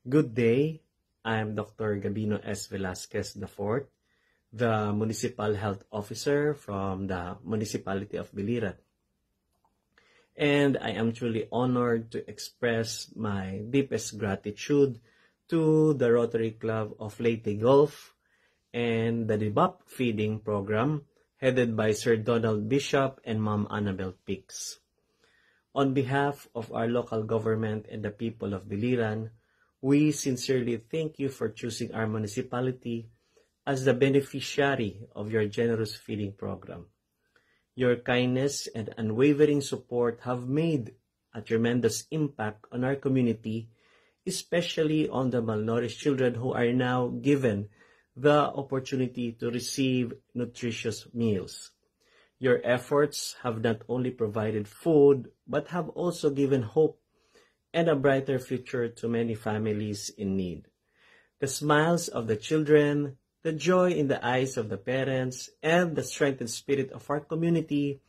Good day. I'm Dr. Gabino S. Velasquez IV, the Municipal Health Officer from the Municipality of Biliran. And I am truly honored to express my deepest gratitude to the Rotary Club of Leyte Gulf and the DBAP feeding program headed by Sir Donald Bishop and Ma'am Annabel Pix. On behalf of our local government and the people of Biliran, we sincerely thank you for choosing our municipality as the beneficiary of your generous feeding program. Your kindness and unwavering support have made a tremendous impact on our community, especially on the malnourished children who are now given the opportunity to receive nutritious meals. Your efforts have not only provided food, but have also given hope and a brighter future to many families in need. The smiles of the children, the joy in the eyes of the parents, and the strengthened spirit of our community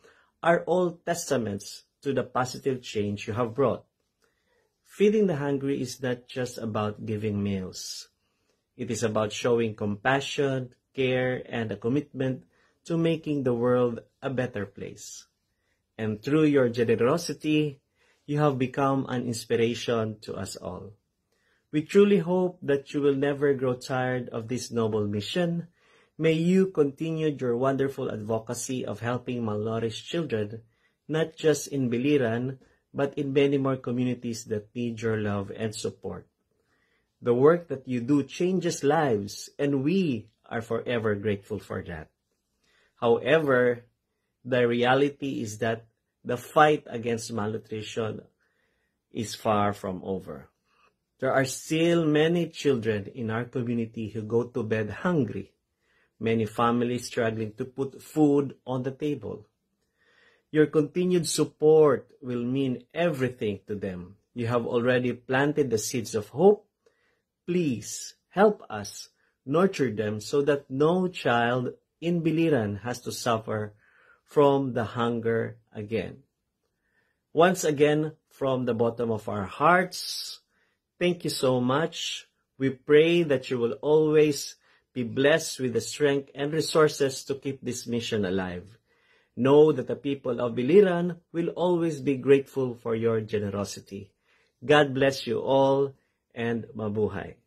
are all testaments to the positive change you have brought. Feeding the hungry is not just about giving meals. It is about showing compassion, care, and a commitment to making the world a better place. And through your generosity, you have become an inspiration to us all. We truly hope that you will never grow tired of this noble mission. May you continue your wonderful advocacy of helping malnourished children, not just in Biliran, but in many more communities that need your love and support. The work that you do changes lives, and we are forever grateful for that. However, the reality is that the fight against malnutrition is far from over. There are still many children in our community who go to bed hungry, many families struggling to put food on the table. Your continued support will mean everything to them. You have already planted the seeds of hope. Please help us nurture them so that no child in Biliran has to suffer from the hunger again. Once again, from the bottom of our hearts, thank you so much. We pray that you will always be blessed with the strength and resources to keep this mission alive. Know that the people of Biliran will always be grateful for your generosity. God bless you all, and mabuhay.